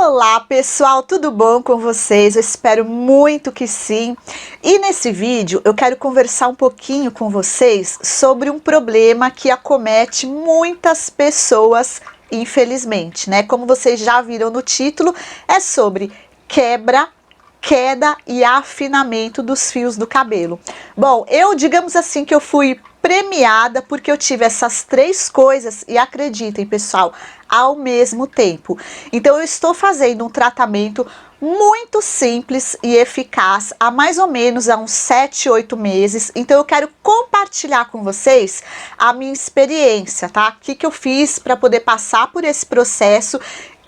Olá pessoal, tudo bom com vocês? Eu espero muito que sim. E nesse vídeo eu quero conversar um pouquinho com vocês sobre um problema que acomete muitas pessoas, infelizmente, né? Como vocês já viram no título, é sobre queda e afinamento dos fios do cabelo. Bom, digamos assim que eu fui premiada porque eu tive essas três coisas e acreditem, pessoal, ao mesmo tempo. Então eu estou fazendo um tratamento muito simples e eficaz há mais ou menos uns 7, 8 meses. Então eu quero compartilhar com vocês a minha experiência, tá? O que eu fiz para poder passar por esse processo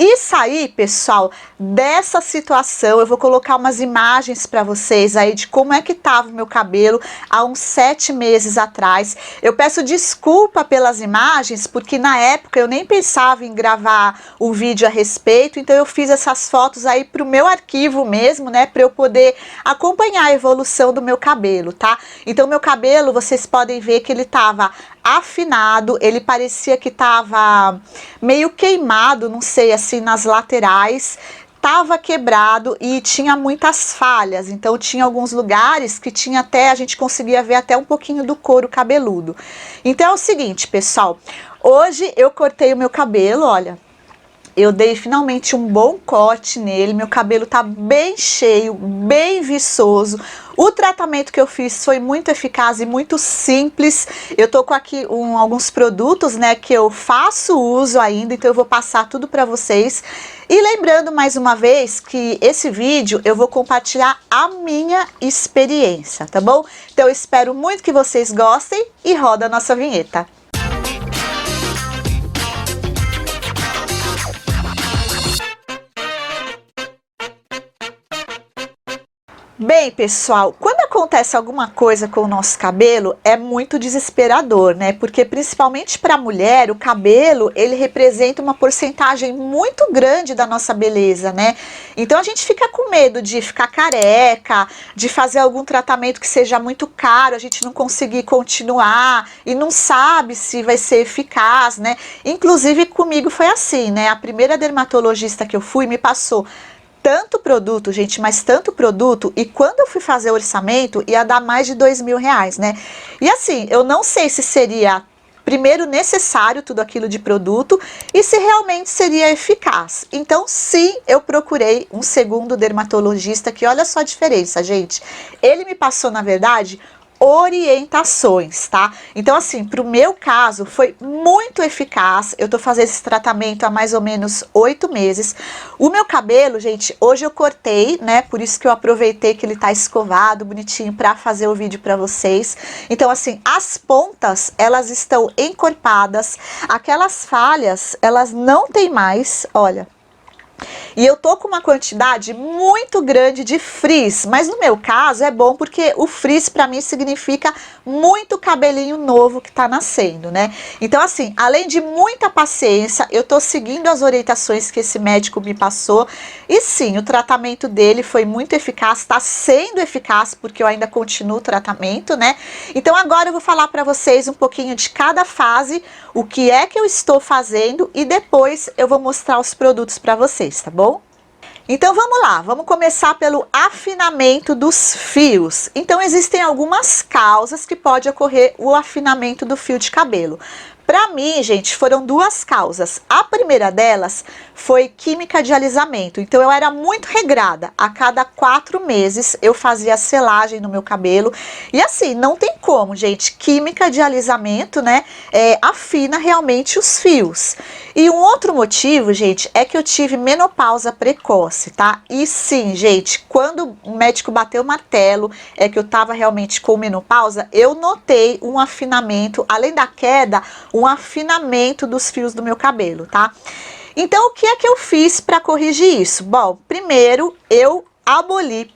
e sair, pessoal, dessa situação. Eu vou colocar umas imagens para vocês aí de como é que tava o meu cabelo há uns 7 meses atrás. Eu peço desculpa pelas imagens, porque na época eu nem pensava em gravar um vídeo a respeito, então eu fiz essas fotos aí pro meu arquivo mesmo, né, para eu poder acompanhar a evolução do meu cabelo, tá? Então meu cabelo, vocês podem ver que ele tava afinado, ele parecia que tava meio queimado, não sei, assim, nas laterais, tava quebrado e tinha muitas falhas. Então tinha alguns lugares que tinha até, a gente conseguia ver até um pouquinho do couro cabeludo. Então é o seguinte, pessoal, hoje eu cortei o meu cabelo, olha, eu dei finalmente um bom corte nele, meu cabelo tá bem cheio, bem viçoso. O tratamento que eu fiz foi muito eficaz e muito simples. Eu tô com aqui alguns produtos, né, que eu faço uso ainda, então eu vou passar tudo para vocês. E lembrando mais uma vez que esse vídeo eu vou compartilhar a minha experiência, tá bom? Então eu espero muito que vocês gostem e roda a nossa vinheta. Bem, pessoal, quando acontece alguma coisa com o nosso cabelo, é muito desesperador, né? Porque principalmente para a mulher, o cabelo, ele representa uma porcentagem muito grande da nossa beleza, né? Então a gente fica com medo de ficar careca, de fazer algum tratamento que seja muito caro, a gente não conseguir continuar e não sabe se vai ser eficaz, né? Inclusive comigo foi assim, né? A primeira dermatologista que eu fui me passou tanto produto, gente, mas tanto produto, e quando eu fui fazer o orçamento, ia dar mais de R$2.000, né? E assim, eu não sei se seria, primeiro, necessário tudo aquilo de produto, e se realmente seria eficaz. Então, sim, eu procurei um segundo dermatologista, que olha só a diferença, gente. Ele me passou, na verdade, orientações, tá? Então, assim, pro meu caso, foi muito eficaz. Eu tô fazendo esse tratamento há mais ou menos 8 meses. O meu cabelo, gente, hoje eu cortei, né? Por isso que eu aproveitei que ele tá escovado, bonitinho, pra fazer o vídeo pra vocês. Então, assim, as pontas, elas estão encorpadas. Aquelas falhas, elas não tem mais, olha. E eu tô com uma quantidade muito grande de frizz, mas no meu caso é bom porque o frizz para mim significa muito cabelinho novo que tá nascendo, né? Então assim, além de muita paciência, eu tô seguindo as orientações que esse médico me passou e sim, o tratamento dele foi muito eficaz, tá sendo eficaz porque eu ainda continuo o tratamento, né? Então agora eu vou falar para vocês um pouquinho de cada fase, o que é que eu estou fazendo e depois eu vou mostrar os produtos para vocês, tá bom? Então vamos lá, vamos começar pelo afinamento dos fios. Então existem algumas causas que pode ocorrer o afinamento do fio de cabelo. Para mim, gente, foram duas causas. A primeira delas foi química de alisamento. Então eu era muito regrada. A cada 4 meses eu fazia selagem no meu cabelo. E assim, não tem como, gente. Química de alisamento, né, afina realmente os fios. E um outro motivo, gente, é que eu tive menopausa precoce, tá? E sim, gente, quando o médico bateu o martelo, é que eu tava realmente com menopausa, eu notei um afinamento, além da queda, um afinamento dos fios do meu cabelo, tá? Então, o que é que eu fiz para corrigir isso? Bom, primeiro, eu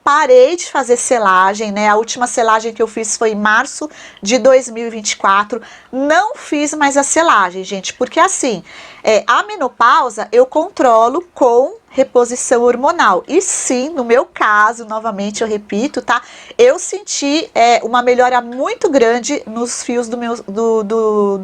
parei de fazer selagem, né? A última selagem que eu fiz foi em março de 2024. Não fiz mais a selagem, gente, porque assim, a menopausa eu controlo com reposição hormonal. E sim, no meu caso, novamente eu repito, tá? Eu senti uma melhora muito grande nos fios do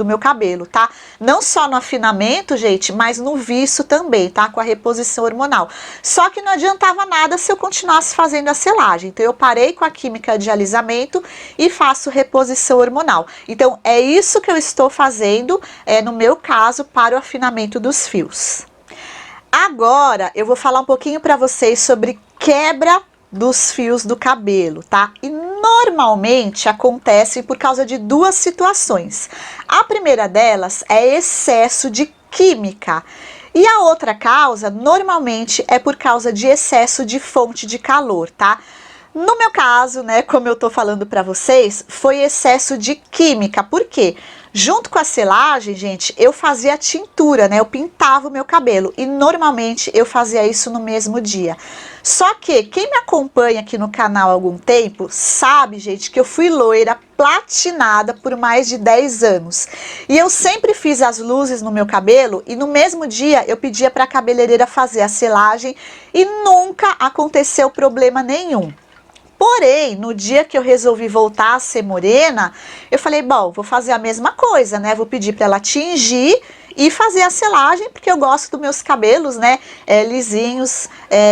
meu cabelo, tá? Não só no afinamento, gente, mas no viço também, tá? Com a reposição hormonal. Só que não adiantava nada se eu continuasse fazendo a selagem. Então eu parei com a química de alisamento e faço reposição hormonal. Então é isso que eu estou fazendo, no meu caso, para o afinamento dos fios. Agora eu vou falar um pouquinho para vocês sobre quebra dos fios do cabelo, tá? E normalmente acontece por causa de duas situações. A primeira delas é excesso de química. E a outra causa, normalmente, é por causa de excesso de fonte de calor, tá? No meu caso, né, como eu tô falando para vocês, foi excesso de química. Por quê? Junto com a selagem, gente, eu fazia tintura, né? Eu pintava o meu cabelo e normalmente eu fazia isso no mesmo dia. Só que quem me acompanha aqui no canal há algum tempo sabe, gente, que eu fui loira platinada por mais de 10 anos. E eu sempre fiz as luzes no meu cabelo e no mesmo dia eu pedia para a cabeleireira fazer a selagem e nunca aconteceu problema nenhum. Porém, no dia que eu resolvi voltar a ser morena, eu falei, bom, vou fazer a mesma coisa, né? Vou pedir para ela tingir e fazer a selagem, porque eu gosto dos meus cabelos, né? Lisinhos,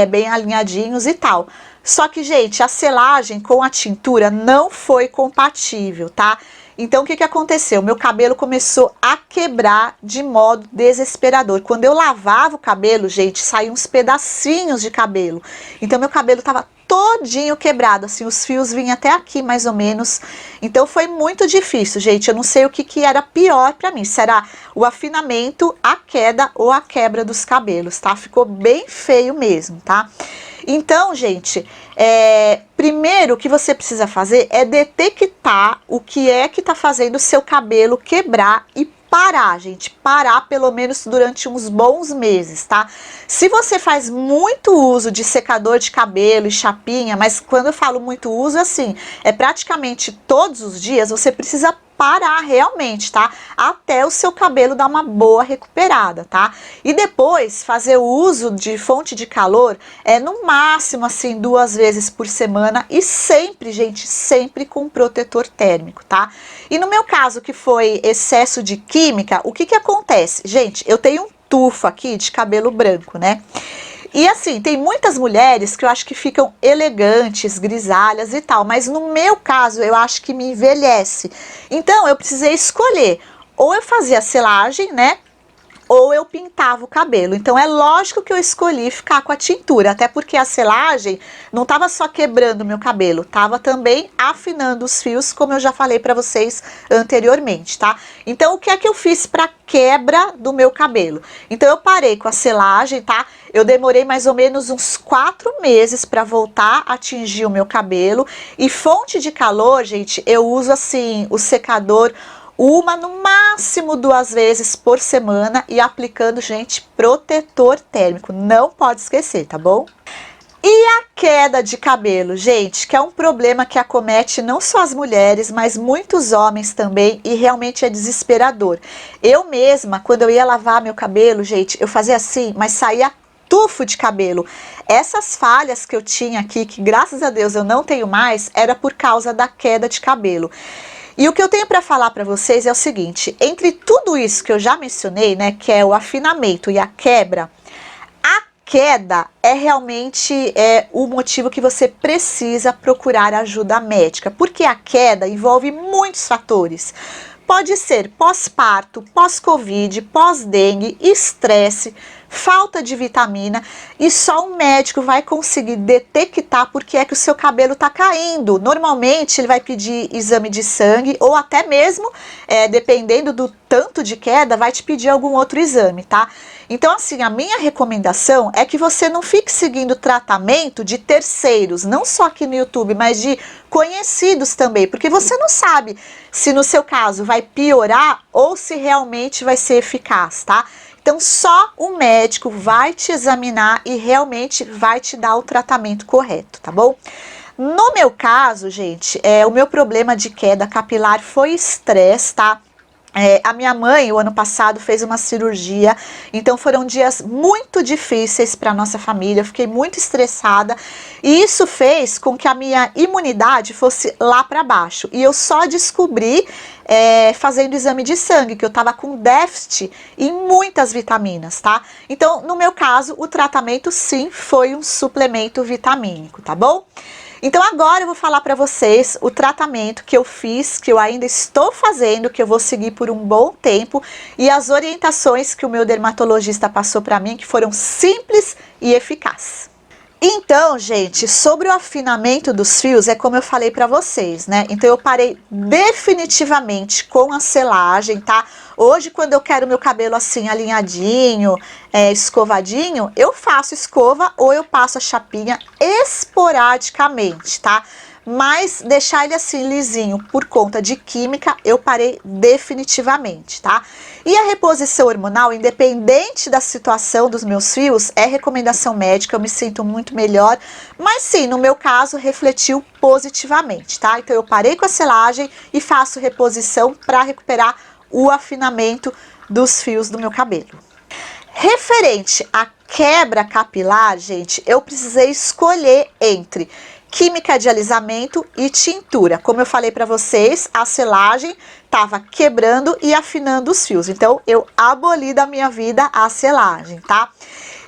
bem alinhadinhos e tal. Só que, gente, a selagem com a tintura não foi compatível, tá? Então, o que aconteceu? Meu cabelo começou a quebrar de modo desesperador. Quando eu lavava o cabelo, gente, saíam uns pedacinhos de cabelo. Então, meu cabelo tava todinho quebrado, assim, os fios vinham até aqui, mais ou menos. Então, foi muito difícil, gente. Eu não sei o que era pior pra mim. Será o afinamento, a queda ou a quebra dos cabelos, tá? Ficou bem feio mesmo, tá? Então, gente, primeiro o que você precisa fazer é detectar o que é que tá fazendo o seu cabelo quebrar e parar, gente, parar pelo menos durante uns bons meses, tá? Se você faz muito uso de secador de cabelo e chapinha, mas quando eu falo muito uso, assim, é praticamente todos os dias, você precisa parar realmente, tá? Até o seu cabelo dar uma boa recuperada, tá? E depois fazer o uso de fonte de calor no máximo assim 2 vezes por semana e sempre, gente, sempre com protetor térmico, tá? E no meu caso, que foi excesso de química, o que acontece? Gente, eu tenho um tufo aqui de cabelo branco, né? E assim, tem muitas mulheres que eu acho que ficam elegantes, grisalhas e tal, mas no meu caso eu acho que me envelhece. Então eu precisei escolher, ou eu fazia selagem, né? Ou eu pintava o cabelo. Então é lógico que eu escolhi ficar com a tintura, até porque a selagem não estava só quebrando o meu cabelo, estava também afinando os fios, como eu já falei para vocês anteriormente, tá? Então o que é que eu fiz para quebra do meu cabelo? Então eu parei com a selagem, tá? Eu demorei mais ou menos uns 4 meses para voltar a atingir o meu cabelo. E fonte de calor, gente, eu uso assim o secador no máximo 2 vezes por semana e aplicando, gente, protetor térmico. Não pode esquecer, tá bom? E a queda de cabelo, gente, que é um problema que acomete não só as mulheres, mas muitos homens também, e realmente é desesperador. Eu mesma, quando eu ia lavar meu cabelo, gente, eu fazia assim, mas saía tufo de cabelo. Essas falhas que eu tinha aqui, que graças a Deus eu não tenho mais, era por causa da queda de cabelo. E o que eu tenho para falar para vocês é o seguinte, entre tudo isso que eu já mencionei, né, que é o afinamento e a quebra é realmente o motivo que você precisa procurar ajuda médica, porque a queda envolve muitos fatores. Pode ser pós-parto, pós-covid, pós-dengue, estresse, falta de vitamina, e só um médico vai conseguir detectar por que é que o seu cabelo está caindo. Normalmente ele vai pedir exame de sangue ou até mesmo, dependendo do tanto de queda, vai te pedir algum outro exame, tá? Então assim, a minha recomendação é que você não fique seguindo tratamento de terceiros, não só aqui no YouTube, mas de conhecidos também, porque você não sabe se no seu caso vai piorar ou se realmente vai ser eficaz, tá? Então só o médico vai te examinar e realmente vai te dar o tratamento correto, tá bom? No meu caso, gente, o meu problema de queda capilar foi estresse, tá? A minha mãe, o ano passado, fez uma cirurgia, então foram dias muito difíceis para nossa família, eu fiquei muito estressada, e isso fez com que a minha imunidade fosse lá para baixo, e eu só descobri fazendo exame de sangue, que eu estava com déficit em muitas vitaminas, tá? Então, no meu caso, o tratamento sim foi um suplemento vitamínico, tá bom? Então agora eu vou falar para vocês o tratamento que eu fiz, que eu ainda estou fazendo, que eu vou seguir por um bom tempo, e as orientações que o meu dermatologista passou para mim, que foram simples e eficazes. Então, gente, sobre o afinamento dos fios, é como eu falei para vocês, né? Então eu parei definitivamente com a selagem, tá? Hoje, quando eu quero meu cabelo assim alinhadinho, escovadinho, eu faço escova ou eu passo a chapinha esporadicamente, tá? Mas deixar ele assim lisinho por conta de química, eu parei definitivamente, tá? E a reposição hormonal, independente da situação dos meus fios, é recomendação médica, eu me sinto muito melhor, mas sim, no meu caso, refletiu positivamente, tá? Então eu parei com a selagem e faço reposição para recuperar o afinamento dos fios do meu cabelo. Referente à quebra capilar, gente, eu precisei escolher entre química de alisamento e tintura. Como eu falei para vocês, a selagem estava quebrando e afinando os fios. Então, eu aboli da minha vida a selagem, tá?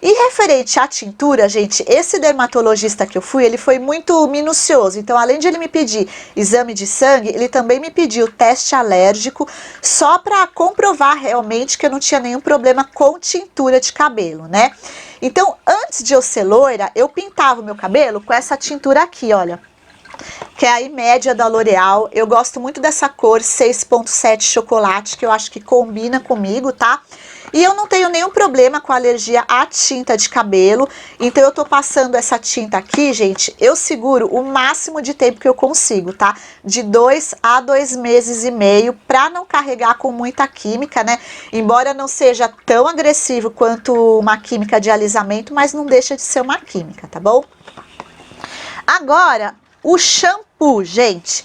E referente à tintura, gente, esse dermatologista que eu fui, ele foi muito minucioso. Então, além de ele me pedir exame de sangue, ele também me pediu teste alérgico, só para comprovar realmente que eu não tinha nenhum problema com tintura de cabelo, né? Então, antes de eu ser loira, eu pintava o meu cabelo com essa tintura aqui, olha, que é a Imédia da L'Oréal. Eu gosto muito dessa cor 6.7 chocolate, que eu acho que combina comigo, tá? E eu não tenho nenhum problema com alergia à tinta de cabelo, então eu tô passando essa tinta aqui, gente, eu seguro o máximo de tempo que eu consigo, tá? De 2 a 2 meses e meio, pra não carregar com muita química, né? Embora não seja tão agressivo quanto uma química de alisamento, mas não deixa de ser uma química, tá bom? Agora, o shampoo, gente.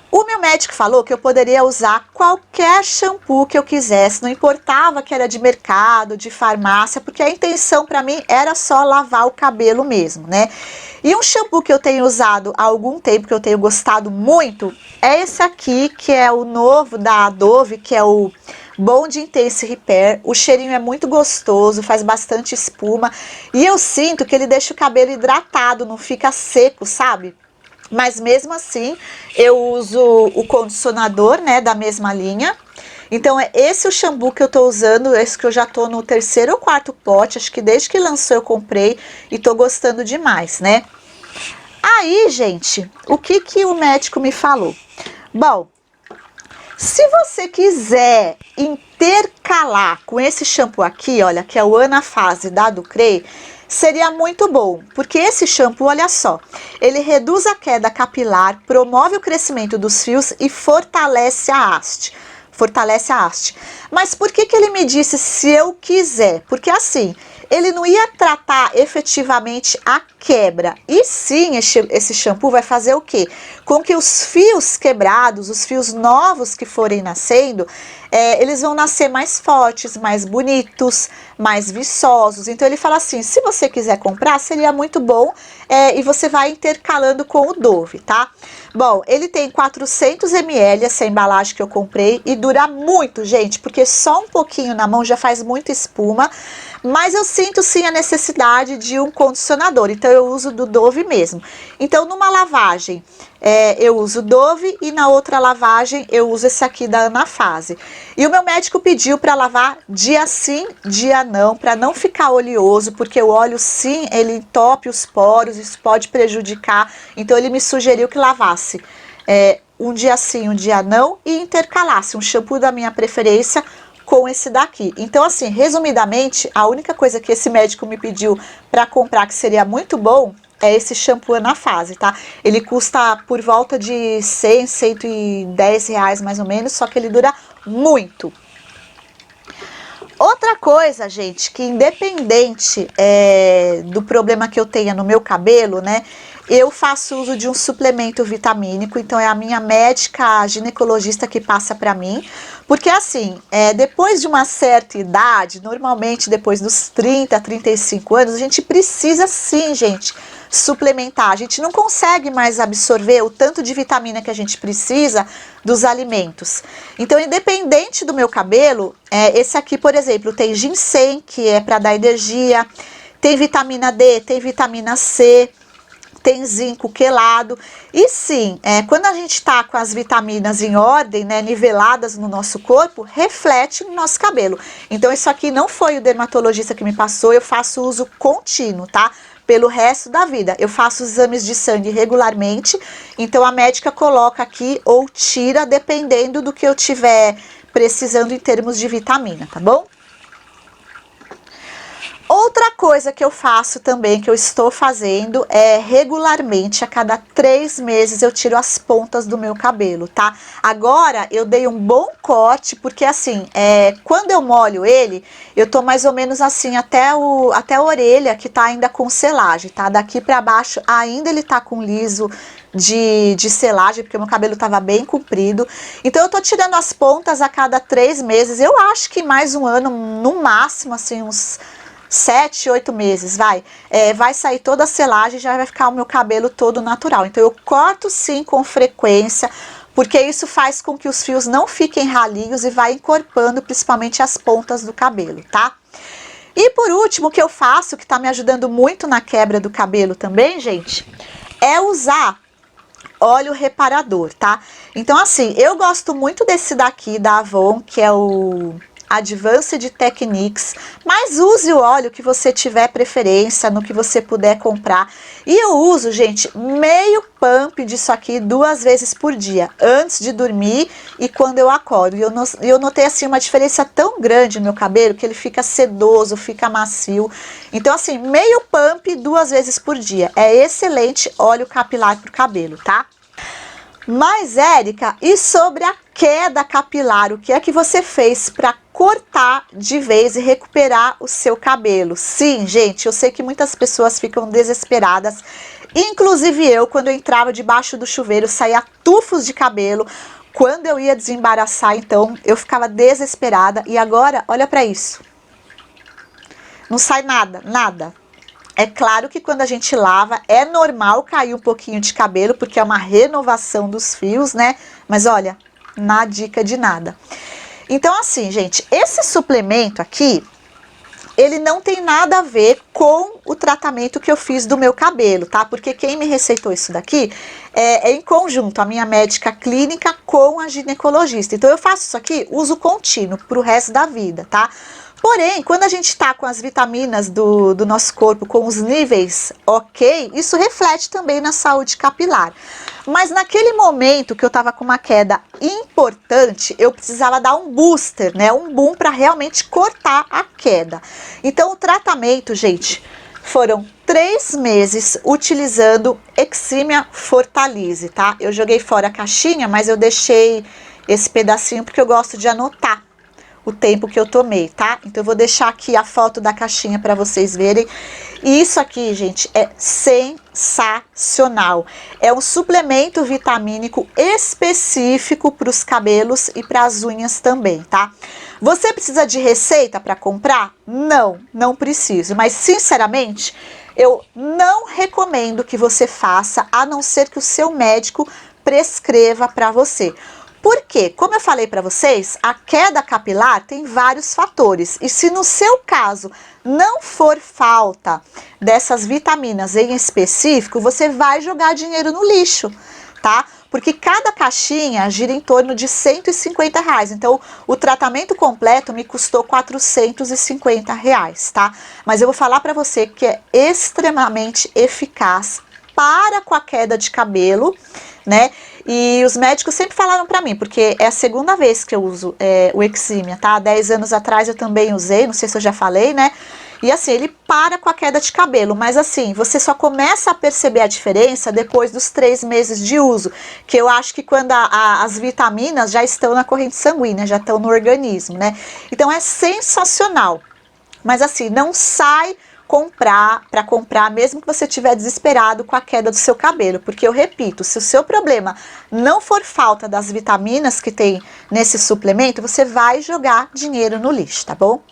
O meu médico falou que eu poderia usar qualquer shampoo que eu quisesse, não importava que era de mercado, de farmácia, porque a intenção para mim era só lavar o cabelo mesmo, né? E um shampoo que eu tenho usado há algum tempo, que eu tenho gostado muito, é esse aqui, que é o novo da Dove, que é o Bond Intense Repair. O cheirinho é muito gostoso, faz bastante espuma, e eu sinto que ele deixa o cabelo hidratado, não fica seco, sabe? Mas mesmo assim, eu uso o condicionador, né, da mesma linha. Então, é esse o shampoo que eu tô usando, esse que eu já tô no 3º ou 4º pote, acho que desde que lançou eu comprei e tô gostando demais, né? Aí, gente, o que que o médico me falou? Bom, se você quiser intercalar com esse shampoo aqui, olha, que é o Anafase da Ducray, seria muito bom, porque esse shampoo, olha só, ele reduz a queda capilar, promove o crescimento dos fios e fortalece a haste. Fortalece a haste. Mas por que que ele me disse se eu quiser? Porque assim, ele não ia tratar efetivamente a quebra. E sim, esse shampoo vai fazer o quê? Com que os fios quebrados, os fios novos que forem nascendo, eles vão nascer mais fortes, mais bonitos, mais viçosos. Então ele fala assim, se você quiser comprar, seria muito bom, e você vai intercalando com o Dove, tá? Bom, ele tem 400 ml, essa embalagem que eu comprei, e dura muito, gente, porque só um pouquinho na mão já faz muita espuma, mas eu sinto sim a necessidade de um condicionador, então eu uso do Dove mesmo. Então numa lavagem eu uso Dove e na outra lavagem eu uso esse aqui da Anafase. E o meu médico pediu para lavar dia sim, dia não, para não ficar oleoso, porque o óleo sim, ele entope os poros, isso pode prejudicar, então ele me sugeriu que lavasse um dia sim, um dia não, e intercalasse um shampoo da minha preferência com esse daqui. Então assim, resumidamente, a única coisa que esse médico me pediu para comprar que seria muito bom é esse shampoo Anafase, tá? Ele custa por volta de 100, 110 reais mais ou menos, só que ele dura muito. Outra coisa, gente, que independente do problema que eu tenha no meu cabelo, né? Eu faço uso de um suplemento vitamínico, então é a minha médica ginecologista que passa para mim, porque assim, depois de uma certa idade, normalmente depois dos 30, 35 anos, a gente precisa sim, gente, suplementar. A gente não consegue mais absorver o tanto de vitamina que a gente precisa dos alimentos. Então, independente do meu cabelo, esse aqui, por exemplo, tem ginseng, que é para dar energia, tem vitamina D, tem vitamina C, tem zinco quelado. E sim, quando a gente tá com as vitaminas em ordem, né, niveladas no nosso corpo, reflete no nosso cabelo. Então isso aqui não foi o dermatologista que me passou, eu faço uso contínuo, tá? Pelo resto da vida. Eu faço exames de sangue regularmente, então a médica coloca aqui ou tira, dependendo do que eu tiver precisando em termos de vitamina, tá bom? Outra coisa que eu faço também, que eu estou fazendo, regularmente, a cada 3 meses eu tiro as pontas do meu cabelo, tá? Agora eu dei um bom corte, porque assim, quando eu molho ele, eu tô mais ou menos assim, até a orelha, que tá ainda com selagem, tá? Daqui pra baixo ainda ele tá com liso de selagem, porque o meu cabelo tava bem comprido. Então eu tô tirando as pontas a cada 3 meses, eu acho que mais um ano, no máximo, assim, uns 7, 8 meses, vai sair toda a selagem e já vai ficar o meu cabelo todo natural. Então eu corto sim com frequência, porque isso faz com que os fios não fiquem ralinhos e vai encorpando principalmente as pontas do cabelo, tá? E por último, o que eu faço, que tá me ajudando muito na quebra do cabelo também, gente, é usar óleo reparador, tá? Então assim, eu gosto muito desse daqui da Avon, que é o Advanced Techniques, mas use o óleo que você tiver preferência, no que você puder comprar. E eu uso, gente, meio pump disso aqui 2 vezes por dia, antes de dormir e quando eu acordo. E eu notei assim uma diferença tão grande no meu cabelo, que ele fica sedoso, fica macio. Então assim, meio pump 2 vezes por dia. É excelente óleo capilar pro cabelo, tá? Mas, Érica, e sobre a queda capilar? O que é que você fez para cortar de vez e recuperar o seu cabelo? Sim, gente, eu sei que muitas pessoas ficam desesperadas. Inclusive eu, quando eu entrava debaixo do chuveiro, saía tufos de cabelo. Quando eu ia desembaraçar, então, eu ficava desesperada. E agora, olha para isso. Não sai nada, nada. É claro que quando a gente lava, é normal cair um pouquinho de cabelo, porque é uma renovação dos fios, né? Mas olha, na dica de nada. Então assim, gente, esse suplemento aqui, ele não tem nada a ver com o tratamento que eu fiz do meu cabelo, tá? Porque quem me receitou isso daqui é em conjunto, a minha médica clínica com a ginecologista. Então eu faço isso aqui, uso contínuo pro resto da vida, tá? Porém, quando a gente tá com as vitaminas do nosso corpo, com os níveis ok, isso reflete também na saúde capilar. Mas naquele momento que eu tava com uma queda importante, eu precisava dar um booster, né? Um boom para realmente cortar a queda. Então o tratamento, gente, foram 3 meses utilizando Eximia Fortalise, tá? Eu joguei fora a caixinha, mas eu deixei esse pedacinho porque eu gosto de anotar o tempo que eu tomei, tá? Então eu vou deixar aqui a foto da caixinha para vocês verem. E isso aqui, gente, é sensacional. É um suplemento vitamínico específico para os cabelos e para as unhas também, tá? Você precisa de receita para comprar? Não, não preciso. Mas, sinceramente, eu não recomendo que você faça, a não ser que o seu médico prescreva para você. Porque, como eu falei para vocês, a queda capilar tem vários fatores. E se no seu caso não for falta dessas vitaminas em específico, você vai jogar dinheiro no lixo, tá? Porque cada caixinha gira em torno de R$150. Então, o tratamento completo me custou R$450, tá? Mas eu vou falar para você que é extremamente eficaz para com a queda de cabelo, né? E os médicos sempre falaram pra mim, porque é a segunda vez que eu uso o Exímia, tá? 10 anos atrás eu também usei, não sei se eu já falei, né? E assim, ele para com a queda de cabelo, mas assim, você só começa a perceber a diferença depois dos 3 meses de uso, que eu acho que quando as vitaminas já estão na corrente sanguínea, já estão no organismo, né? Então é sensacional. Mas assim, não sai para comprar, mesmo que você estiver desesperado com a queda do seu cabelo, porque eu repito, se o seu problema não for falta das vitaminas que tem nesse suplemento, você vai jogar dinheiro no lixo, tá bom?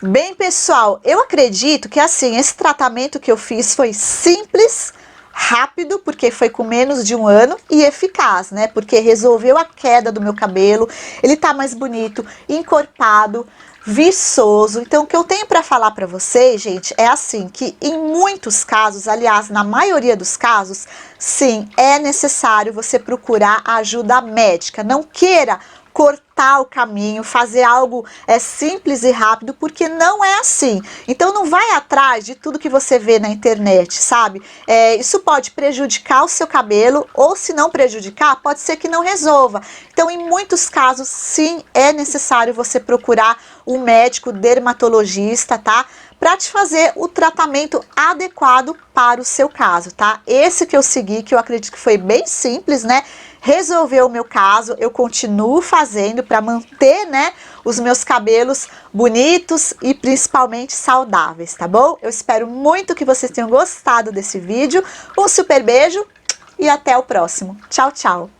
Bem, pessoal, eu acredito que assim, esse tratamento que eu fiz foi simples, rápido, porque foi com menos de 1 ano, e eficaz, né? Porque resolveu a queda do meu cabelo, ele tá mais bonito, encorpado, viçoso. Então, o que eu tenho para falar para vocês, gente, é assim, que em muitos casos, aliás, na maioria dos casos, sim, é necessário você procurar ajuda médica. Não queira cortar o caminho, fazer algo simples e rápido, porque não é assim. Então não vai atrás de tudo que você vê na internet, sabe? Isso pode prejudicar o seu cabelo, ou se não prejudicar, pode ser que não resolva. Então em muitos casos, sim, é necessário você procurar um médico dermatologista, tá? Para te fazer o tratamento adequado para o seu caso, tá? Esse que eu segui, que eu acredito que foi bem simples, né? Resolveu o meu caso, eu continuo fazendo para manter, né, os meus cabelos bonitos e principalmente saudáveis, tá bom? Eu espero muito que vocês tenham gostado desse vídeo. Um super beijo e até o próximo. Tchau, tchau!